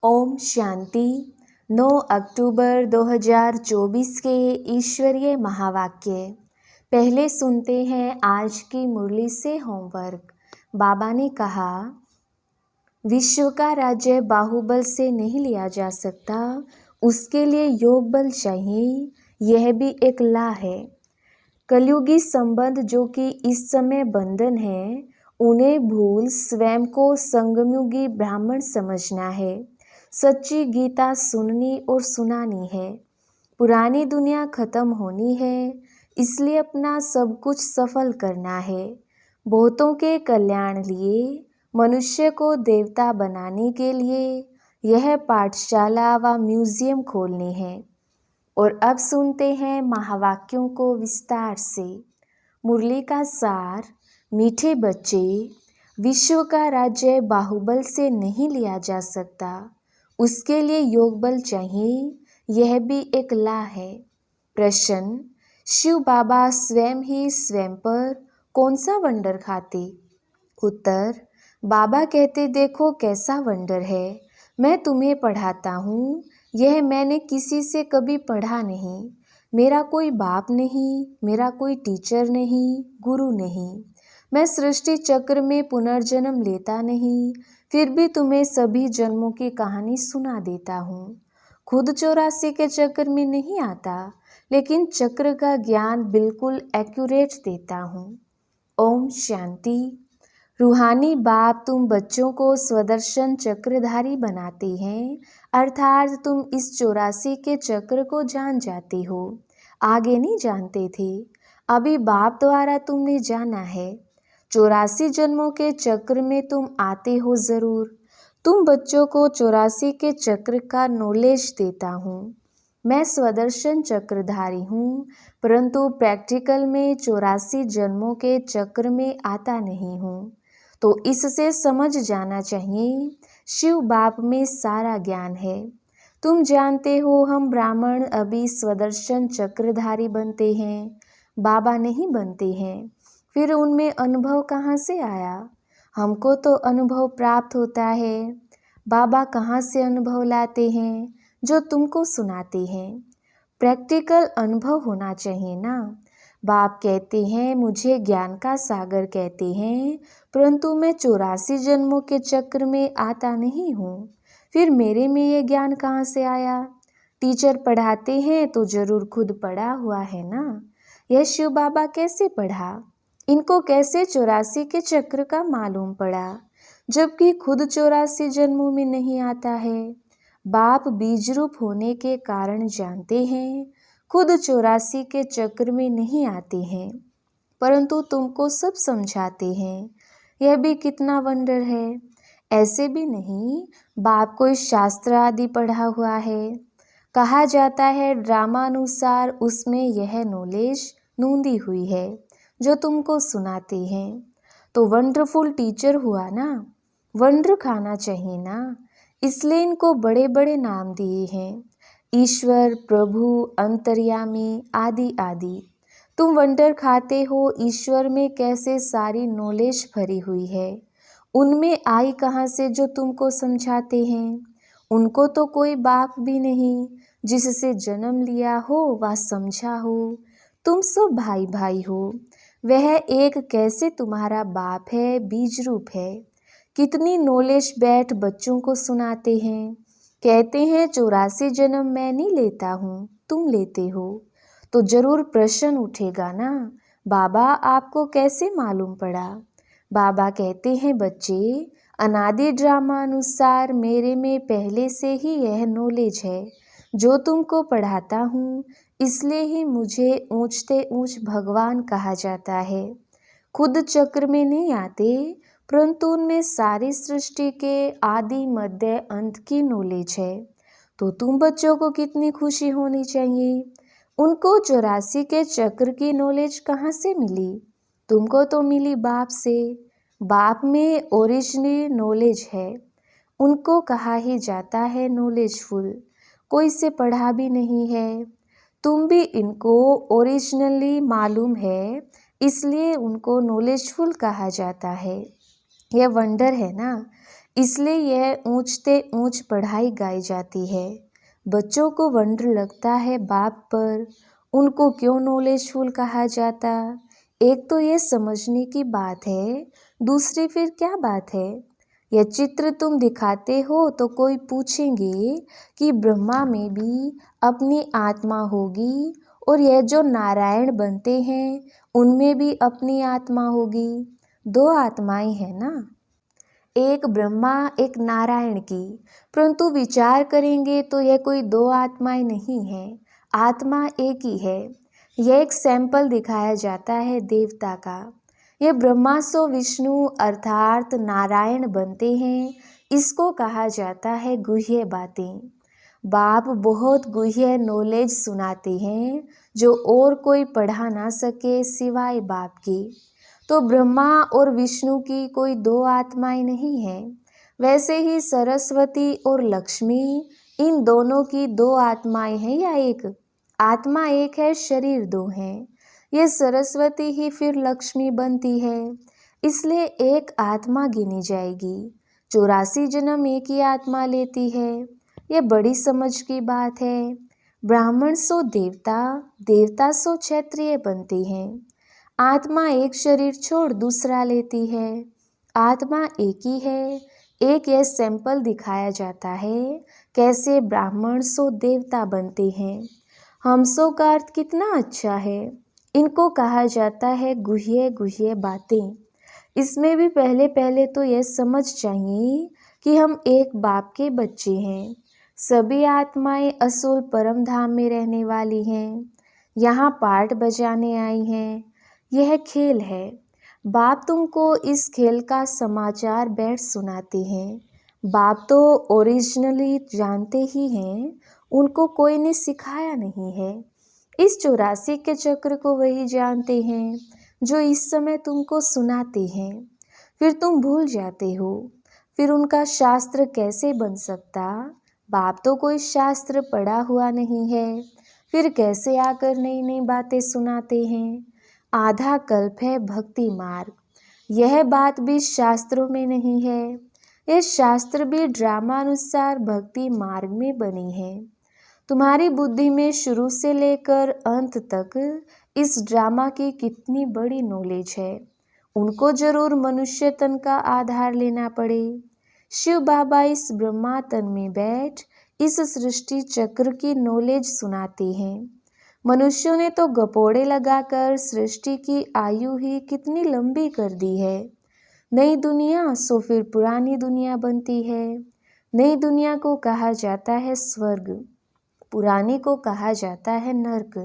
ओम शांति। 9 अक्टूबर 2024 के ईश्वरीय महावाक्य। पहले सुनते हैं आज की मुरली से होमवर्क। बाबा ने कहा, विश्व का राज्य बाहुबल से नहीं लिया जा सकता, उसके लिए योग बल चाहिए। यह भी एक ला है। कलयुगी संबंध जो कि इस समय बंधन है, उन्हें भूल स्वयं को संगमयुगी ब्राह्मण समझना है। सच्ची गीता सुननी और सुनानी है। पुरानी दुनिया खत्म होनी है, इसलिए अपना सब कुछ सफल करना है। बहुतों के कल्याण लिए, मनुष्य को देवता बनाने के लिए यह पाठशाला व म्यूजियम खोलने हैं। और अब सुनते हैं महावाक्यों को विस्तार से। मुरली का सार। मीठे बच्चे, विश्व का राज्य बाहुबल से नहीं लिया जा सकता, उसके लिए योग बल चाहिए। यह भी एक ला है। प्रश्न, शिव बाबा स्वयं ही स्वयं पर कौन सा वंडर खाते? उत्तर, बाबा कहते देखो कैसा वंडर है, मैं तुम्हें पढ़ाता हूँ। यह मैंने किसी से कभी पढ़ा नहीं। मेरा कोई बाप नहीं, मेरा कोई टीचर नहीं, गुरु नहीं। मैं सृष्टि चक्र में पुनर्जन्म लेता नहीं, फिर भी तुम्हें सभी जन्मों की कहानी सुना देता हूँ। खुद 84 के चक्र में नहीं आता, लेकिन चक्र का ज्ञान बिल्कुल एक्यूरेट देता हूँ। ओम शांति। रूहानी बाप तुम बच्चों को स्वदर्शन चक्रधारी बनाते हैं, अर्थात तुम इस 84 के चक्र को जान जाते हो। आगे नहीं जानते थे, अभी बाप द्वारा तुमने जाना है। 84 जन्मों के चक्र में तुम आते हो जरूर। तुम बच्चों को 84 के चक्र का नॉलेज देता हूँ। मैं स्वदर्शन चक्रधारी हूँ, परंतु प्रैक्टिकल में 84 जन्मों के चक्र में आता नहीं हूँ। तो इससे समझ जाना चाहिए, शिव बाप में सारा ज्ञान है। तुम जानते हो हम ब्राह्मण अभी स्वदर्शन चक्रधारी बनते हैं, बाबा नहीं बनते हैं। फिर उनमें अनुभव कहाँ से आया? हमको तो अनुभव प्राप्त होता है। बाबा कहाँ से अनुभव लाते हैं? जो तुमको सुनाते हैं। प्रैक्टिकल अनुभव होना चाहिए ना। बाप कहते हैं मुझे ज्ञान का सागर कहते हैं, परंतु मैं 84 जन्मों के चक्र में आता नहीं हूँ। फिर मेरे में ये ज्ञान कहाँ से आया? टीचर पढ़ाते हैं तो जरूर खुद पढ़ा हुआ है ना। यह शिव बाबा कैसे पढ़ा? इनको कैसे 84 के चक्र का मालूम पड़ा, जबकि खुद 84 जन्मों में नहीं आता है। बाप बीज रूप होने के कारण जानते हैं, खुद 84 के चक्र में नहीं आते हैं, परंतु तुमको सब समझाते हैं। यह भी कितना वंडर है। ऐसे भी नहीं, बाप कोई शास्त्र आदि पढ़ा हुआ है। कहा जाता है ड्रामानुसार उसमें यह नॉलेज नूंदी हुई है जो तुमको सुनाते हैं। तो वंडरफुल टीचर हुआ ना। वंडर खाना चाहिए ना, इसलिए इनको बड़े बड़े नाम दिए हैं, ईश्वर, प्रभु, अंतर्यामी आदि आदि। तुम वंडर खाते हो ईश्वर में कैसे सारी नॉलेज भरी हुई है। उनमें आई कहाँ से जो तुमको समझाते हैं? उनको तो कोई बाप भी नहीं जिससे जन्म लिया हो व समझा हो। तुम सब भाई भाई हो। वह एक कैसे तुम्हारा बाप है, बीज रूप है। कितनी नॉलेज बैठ बच्चों को सुनाते हैं। कहते हैं 84 जन्म मैं नहीं लेता हूँ, तुम लेते हो। तो जरूर प्रश्न उठेगा ना, बाबा आपको कैसे मालूम पड़ा? बाबा कहते हैं बच्चे, अनादि ड्रामा अनुसार मेरे में पहले से ही यह नॉलेज है जो तुमको पढ़ाता हूँ, इसलिए ही मुझे ऊंचते ऊंच भगवान कहा जाता है। खुद चक्र में नहीं आते, परंतु उनमें सारी सृष्टि के आदि मध्य अंत की नॉलेज है। तो तुम बच्चों को कितनी खुशी होनी चाहिए। उनको 84 के चक्र की नॉलेज कहाँ से मिली? तुमको तो मिली बाप से। बाप में ओरिजिनल नॉलेज है। उनको कहा ही जाता है नॉलेजफुल। कोई से पढ़ा भी नहीं है। तुम भी इनको ओरिजिनली मालूम है, इसलिए उनको नॉलेजफुल कहा जाता है। यह वंडर है ना। इसलिए यह ऊंचते ऊंच पढ़ाई गाई जाती है। बच्चों को वंडर लगता है बाप पर, उनको क्यों नॉलेजफुल कहा जाता। एक तो ये समझने की बात है, दूसरी फिर क्या बात है। यह चित्र तुम दिखाते हो तो कोई पूछेंगे कि ब्रह्मा में भी अपनी आत्मा होगी, और यह जो नारायण बनते हैं उनमें भी अपनी आत्मा होगी। दो आत्माएं हैं ना, एक ब्रह्मा एक नारायण की। परंतु विचार करेंगे तो यह कोई दो आत्माएं नहीं है, आत्मा एक ही है। यह एक सैंपल दिखाया जाता है देवता का। यह ब्रह्मा सो विष्णु अर्थात नारायण बनते हैं, इसको कहा जाता है गुह्य बातें। बाप बहुत गुह्य नॉलेज सुनाते हैं जो और कोई पढ़ा ना सके सिवाय बाप के। तो ब्रह्मा और विष्णु की कोई दो आत्माएं नहीं हैं। वैसे ही सरस्वती और लक्ष्मी, इन दोनों की दो आत्माएं हैं या एक? आत्मा एक है, शरीर दो हैं। ये सरस्वती ही फिर लक्ष्मी बनती है, इसलिए एक आत्मा गिनी जाएगी। 84 जन्म एक ही आत्मा लेती है। यह बड़ी समझ की बात है। ब्राह्मण सो देवता, देवता सो क्षत्रिय बनते हैं। आत्मा एक शरीर छोड़ दूसरा लेती है। आत्मा एक ही है। एक यह सैंपल दिखाया जाता है कैसे ब्राह्मण सो देवता बनते हैं। हमसो का अर्थ कितना अच्छा है। इनको कहा जाता है गुह्य गुह्य बातें। इसमें भी पहले पहले तो यह समझ चाहिए कि हम एक बाप के बच्चे हैं। सभी आत्माएं असुल परम धाम में रहने वाली हैं, यहाँ पार्ट बजाने आई हैं। यह खेल है। बाप तुमको इस खेल का समाचार बैठ सुनाते हैं। बाप तो ओरिजिनली जानते ही हैं, उनको कोई ने सिखाया नहीं है। इस 84 के चक्र को वही जानते हैं जो इस समय तुमको सुनाते हैं। फिर तुम भूल जाते हो, फिर उनका शास्त्र कैसे बन सकता। बाप तो कोई शास्त्र पढ़ा हुआ नहीं है, फिर कैसे आकर नई नई बातें सुनाते हैं। आधा कल्प है भक्ति मार्ग, यह बात भी शास्त्रों में नहीं है। यह शास्त्र भी ड्रामानुसार भक्ति मार्ग में बनी है। तुम्हारी बुद्धि में शुरू से लेकर अंत तक इस ड्रामा की कितनी बड़ी नॉलेज है, उनको जरूर मनुष्य तन का आधार लेना पड़े। शिव बाबा इस ब्रह्मा तन में बैठ इस सृष्टि चक्र की नॉलेज सुनाते हैं। मनुष्यों ने तो गपोड़े लगाकर सृष्टि की आयु ही कितनी लंबी कर दी है। नई दुनिया सो फिर पुरानी दुनिया बनती है। नई दुनिया को कहा जाता है स्वर्ग, पुरानी को कहा जाता है नर्क।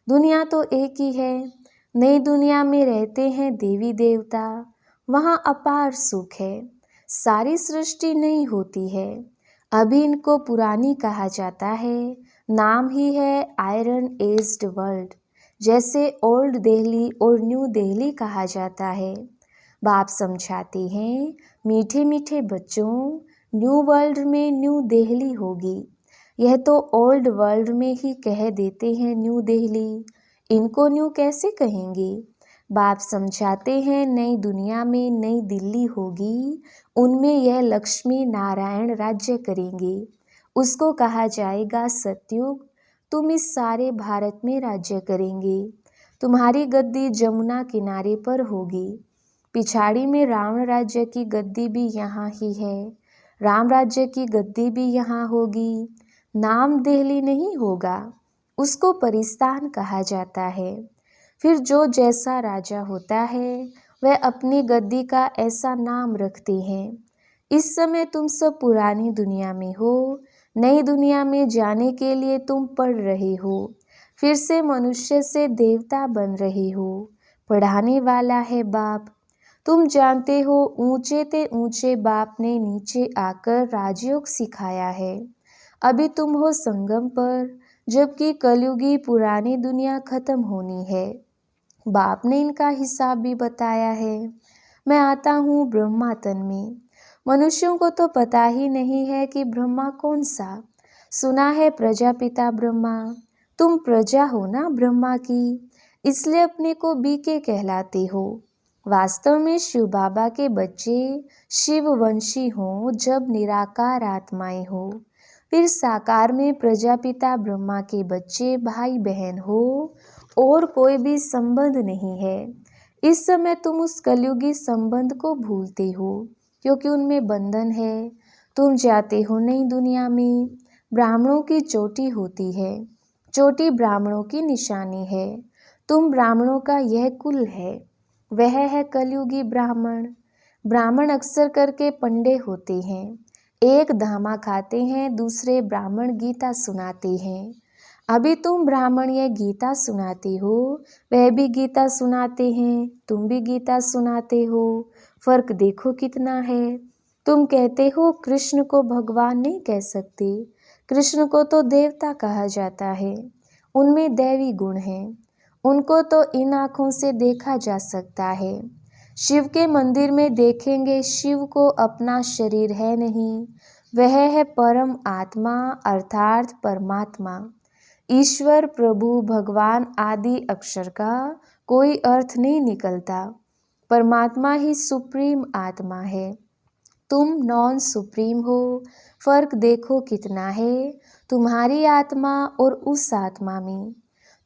दुनिया तो एक ही है। नई दुनिया में रहते हैं देवी देवता, वहाँ अपार सुख है। सारी सृष्टि नई होती है। अभी इनको पुरानी कहा जाता है, नाम ही है आयरन एज्ड वर्ल्ड। जैसे ओल्ड दिल्ली और न्यू दिल्ली कहा जाता है। बाप समझाते हैं मीठे मीठे बच्चों, न्यू वर्ल्ड में न्यू दिल्ली होगी। यह तो ओल्ड वर्ल्ड में ही कह देते हैं न्यू दिल्ली, इनको न्यू कैसे कहेंगे। बाप समझाते हैं नई दुनिया में नई दिल्ली होगी, उनमें यह लक्ष्मी नारायण राज्य करेंगे। उसको कहा जाएगा सतयुग। तुम इस सारे भारत में राज्य करेंगे। तुम्हारी गद्दी जमुना किनारे पर होगी। पिछाड़ी में रावण राज्य की गद्दी भी यहाँ ही है। राम राज्य की गद्दी भी यहाँ होगी। नाम दिल्ली नहीं होगा, उसको परिस्तान कहा जाता है। फिर जो जैसा राजा होता है वह अपनी गद्दी का ऐसा नाम रखते हैं। इस समय तुम सब पुरानी दुनिया में हो, नई दुनिया में जाने के लिए तुम पढ़ रहे हो। फिर से मनुष्य से देवता बन रहे हो। पढ़ाने वाला है बाप। तुम जानते हो ऊंचे ते ऊंचे बाप ने नीचे आकर राजयोग सिखाया है। अभी तुम हो संगम पर, जबकि कलयुगी पुरानी दुनिया खत्म होनी है। बाप ने इनका हिसाब भी बताया है। मैं आता हूँ ब्रह्मा तन में। मनुष्यों को तो पता ही नहीं है कि ब्रह्मा कौन सा। सुना है प्रजापिता ब्रह्मा। तुम प्रजा हो ना ब्रह्मा की, इसलिए अपने को बीके कहलाते हो। वास्तव में शिव बाबा के बच्चे शिववंशी हों जब निराकार आत्माएं हो, फिर साकार में प्रजापिता ब्रह्मा के बच्चे भाई बहन हो और कोई भी संबंध नहीं है। इस समय तुम उस कलयुगी संबंध को भूलते हो क्योंकि उनमें बंधन है। तुम जाते हो नई दुनिया में। ब्राह्मणों की चोटी होती है, चोटी ब्राह्मणों की निशानी है। तुम ब्राह्मणों का यह कुल है, वह है कलयुगी ब्राह्मण। ब्राह्मण अक्सर करके पंडे होते हैं। एक धामा खाते हैं, दूसरे ब्राह्मण गीता सुनाते हैं। अभी तुम ब्राह्मण यह गीता सुनाते हो, वह भी गीता सुनाते हैं, तुम भी गीता सुनाते हो। फर्क देखो कितना है। तुम कहते हो कृष्ण को भगवान नहीं कह सकते, कृष्ण को तो देवता कहा जाता है, उनमें दैवी गुण हैं, उनको तो इन आँखों से देखा जा सकता है। शिव के मंदिर में देखेंगे, शिव को अपना शरीर है नहीं, वह है परम आत्मा अर्थात परमात्मा। ईश्वर, प्रभु, भगवान आदि अक्षर का कोई अर्थ नहीं निकलता। परमात्मा ही सुप्रीम आत्मा है, तुम नॉन सुप्रीम हो। फर्क देखो कितना है तुम्हारी आत्मा और उस आत्मा में।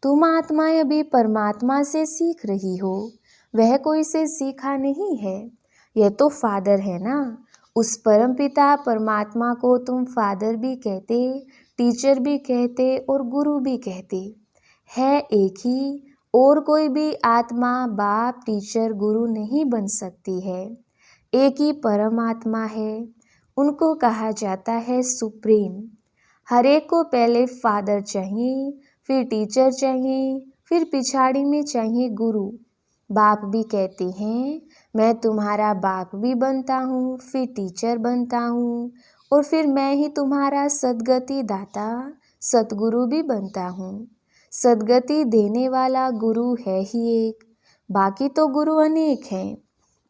तुम आत्माएं अभी परमात्मा से सीख रही हो, वह कोई से सीखा नहीं है। यह तो फादर है ना, उस परमपिता परमात्मा को तुम फादर भी कहते, टीचर भी कहते और गुरु भी कहते। है एक ही, और कोई भी आत्मा बाप टीचर गुरु नहीं बन सकती है। एक ही परमात्मा है, उनको कहा जाता है सुप्रीम। हर एक को पहले फादर चाहिए, फिर टीचर चाहिए, फिर पिछाड़ी में चाहिए गुरु। बाप भी कहते हैं मैं तुम्हारा बाप भी बनता हूँ, फिर टीचर बनता हूँ और फिर मैं ही तुम्हारा सद्गति दाता सतगुरु भी बनता हूँ। सद्गति देने वाला गुरु है ही एक, बाकी तो गुरु अनेक हैं।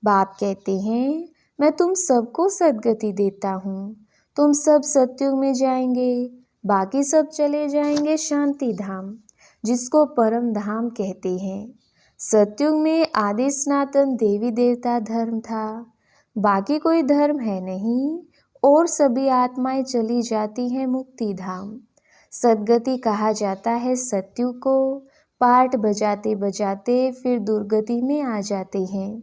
बाप कहते हैं मैं तुम सबको सद्गति देता हूँ, तुम सब सत्युग में जाएंगे, बाकी सब चले जाएंगे शांति धाम, जिसको परम धाम कहते हैं। सत्युग में आदि सनातन देवी देवता धर्म था, बाकी कोई धर्म है नहीं और सभी आत्माएं चली जाती हैं मुक्ति धाम। सद्गति कहा जाता है सत्युग को। पाठ बजाते बजाते फिर दुर्गति में आ जाते हैं।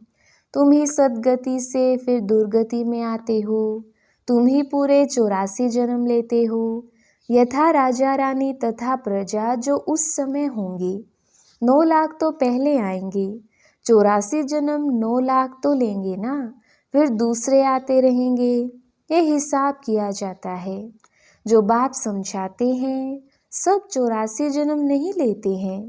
तुम ही सद्गति से फिर दुर्गति में आते हो। तुम ही पूरे 84 जन्म लेते हो, यथा राजा रानी तथा प्रजा जो उस समय होंगी। 9 लाख तो पहले आएंगे, 84 जन्म 9 लाख तो लेंगे ना, फिर दूसरे आते रहेंगे। ये हिसाब किया जाता है। जो बाप समझाते हैं सब 84 जन्म नहीं लेते हैं,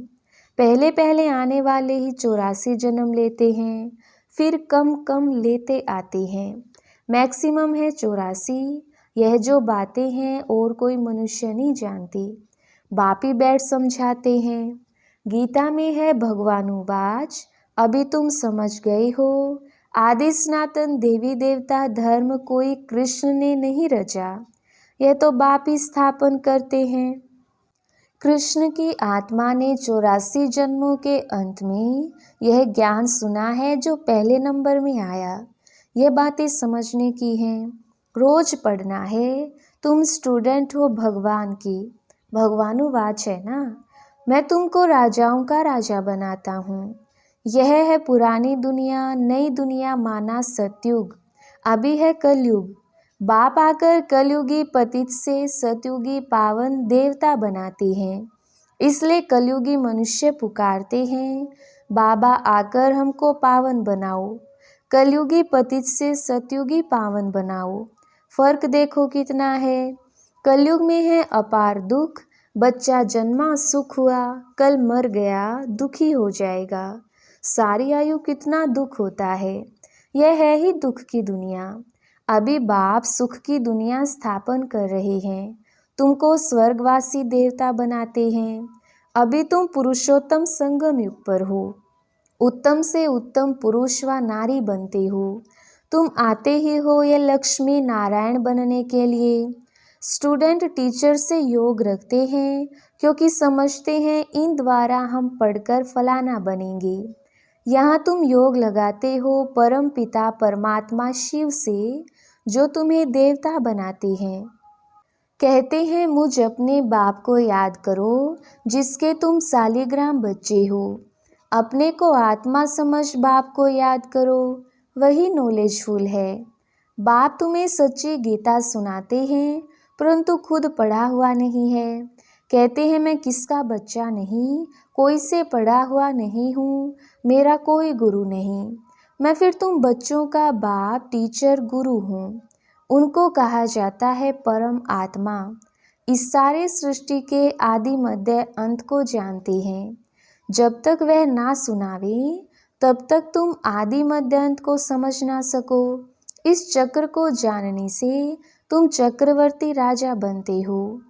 पहले पहले आने वाले ही 84 जन्म लेते हैं, फिर कम कम लेते आते हैं। मैक्सिमम है 84। यह जो बातें हैं और कोई मनुष्य नहीं जानती, बाप ही बैठ समझाते हैं। गीता में है भगवानुवाच, अभी तुम समझ गए हो। आदि सनातन देवी देवता धर्म कोई कृष्ण ने नहीं रचा, यह तो बाप ही स्थापन करते हैं। कृष्ण की आत्मा ने 84 जन्मों के अंत में यह ज्ञान सुना है जो पहले नंबर में आया। यह बातें समझने की हैं, रोज पढ़ना है। तुम स्टूडेंट हो भगवान की, भगवानुवाच है ना, मैं तुमको राजाओं का राजा बनाता हूँ। यह है पुरानी दुनिया, नई दुनिया माना सतयुग, अभी है कलयुग। बाप आकर कलयुगी पतित से सतयुगी पावन देवता बनाते हैं, इसलिए कलयुगी मनुष्य पुकारते हैं बाबा आकर हमको पावन बनाओ। कलयुगी पतित से सतयुगी पावन बनाओ। फर्क देखो कितना है। कलयुग में है अपार दुख, बच्चा जन्मा सुख हुआ, कल मर गया दुखी हो जाएगा। सारी आयु कितना दुख होता है। यह है ही दुख की दुनिया। अभी बाप सुख की दुनिया स्थापन कर रहे हैं, तुमको स्वर्गवासी देवता बनाते हैं। अभी तुम पुरुषोत्तम संगम युग पर हो, उत्तम से उत्तम पुरुष व नारी बनते हो। तुम आते ही हो ये लक्ष्मी नारायण बनने के लिए। स्टूडेंट टीचर से योग रखते हैं क्योंकि समझते हैं इन द्वारा हम पढ़कर फलाना बनेंगे। यहाँ तुम योग लगाते हो परम पिता परमात्मा शिव से, जो तुम्हें देवता बनाते हैं। कहते हैं मुझ अपने बाप को याद करो, जिसके तुम सालिग्राम बच्चे हो। अपने को आत्मा समझ बाप को याद करो, वही नॉलेजफुल है। बाप तुम्हें सच्ची गीता सुनाते हैं, परंतु खुद पढ़ा हुआ नहीं है। कहते हैं मैं किसका बच्चा नहीं, कोई से पढ़ा हुआ नहीं हूँ, मेरा कोई गुरु नहीं। मैं फिर तुम बच्चों का बाप टीचर गुरु हूँ। उनको कहा जाता है परम आत्मा। इस सारे सृष्टि के आदि मध्य अंत को जानते हैं। जब तक वह ना सुनावे तब तक तुम आदि मध्य अंत को समझ ना सको। इस चक्र को जानने से तुम चक्रवर्ती राजा बनते हो।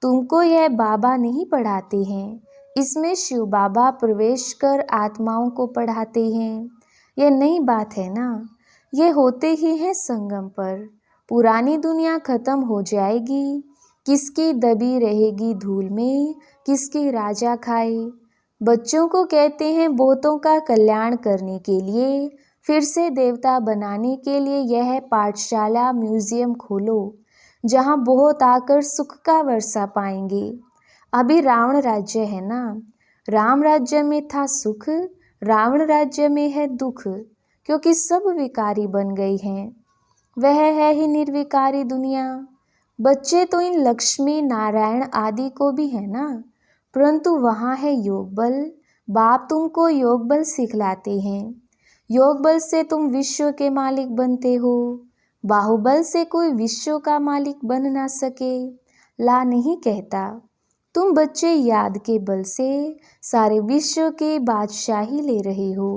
तुमको यह बाबा नहीं पढ़ाते हैं, इसमें शिव बाबा प्रवेश कर आत्माओं को पढ़ाते हैं। यह नई बात है ना, ये होते ही है संगम पर। पुरानी दुनिया खत्म हो जाएगी, किसकी दबी रहेगी धूल में, किसकी राजा खाए। बच्चों को कहते हैं बहुतों का कल्याण करने के लिए, फिर से देवता बनाने के लिए यह पाठशाला म्यूजियम खोलो, जहाँ बहुत आकर सुख का वर्षा पाएंगे। अभी रावण राज्य है ना, राम राज्य में था सुख, रावण राज्य में है दुख, क्योंकि सब विकारी बन गई हैं। वह है ही निर्विकारी दुनिया। बच्चे तो इन लक्ष्मी नारायण आदि को भी है ना, परंतु वहाँ है योग बल। बाप तुमको योग बल सिखलाते हैं। योग बल से तुम विश्व के मालिक बनते हो। बाहुबल से कोई विश्व का मालिक बन ना सके, ला नहीं कहता। तुम बच्चे याद के बल से सारे विश्व के बादशाही ले रहे हो।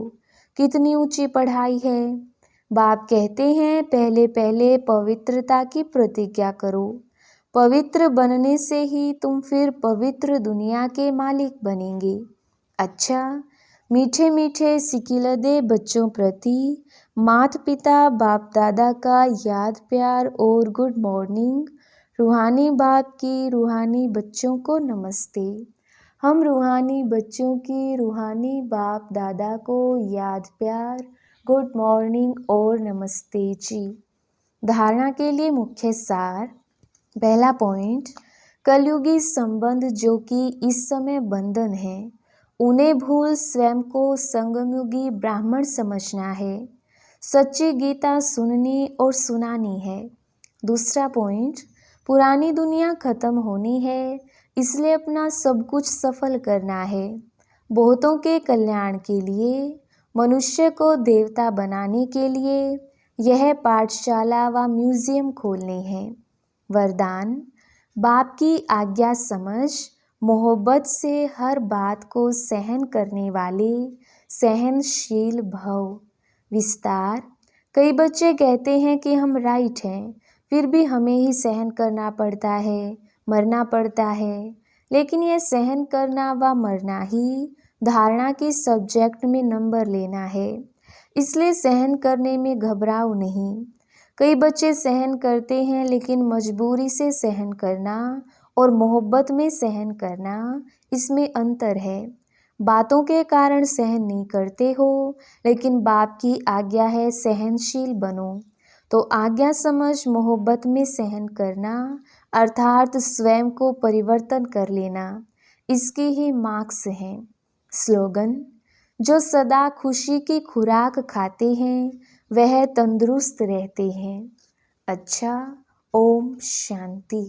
कितनी ऊंची पढ़ाई है। बाप कहते हैं पहले पहले पवित्रता की प्रतिज्ञा करो। पवित्र बनने से ही तुम फिर पवित्र दुनिया के मालिक बनेंगे। अच्छा, मीठे मीठे सिकिलदे बच्चों प्रति माता पिता बाप दादा का याद प्यार और गुड मॉर्निंग। रूहानी बाप की रूहानी बच्चों को नमस्ते। हम रूहानी बच्चों की रूहानी बाप दादा को याद प्यार, गुड मॉर्निंग और नमस्ते जी। धारणा के लिए मुख्य सार। पहला पॉइंट, कलयुगी संबंध जो कि इस समय बंधन है, उन्हें भूल स्वयं को संगमयुगी ब्राह्मण समझना है। सच्ची गीता सुननी और सुनानी है। दूसरा पॉइंट, पुरानी दुनिया खत्म होनी है, इसलिए अपना सब कुछ सफल करना है। बहुतों के कल्याण के लिए, मनुष्य को देवता बनाने के लिए यह पाठशाला व म्यूजियम खोलने हैं। वरदान, बाप की आज्ञा समझ मोहब्बत से हर बात को सहन करने वाले सहनशील भव। विस्तार, कई बच्चे कहते हैं कि हम राइट हैं, फिर भी हमें ही सहन करना पड़ता है, मरना पड़ता है। लेकिन यह सहन करना व मरना ही धारणा के सब्जेक्ट में नंबर लेना है, इसलिए सहन करने में घबराओ नहीं। कई बच्चे सहन करते हैं, लेकिन मजबूरी से सहन करना और मोहब्बत में सहन करना, इसमें अंतर है। बातों के कारण सहन नहीं करते हो, लेकिन बाप की आज्ञा है सहनशील बनो। तो आज्ञा समझ मोहब्बत में सहन करना, अर्थात स्वयं को परिवर्तन कर लेना, इसकी ही मार्क्स हैं। स्लोगन, जो सदा खुशी की खुराक खाते हैं वह तंदुरुस्त रहते हैं। अच्छा, ओम शांति।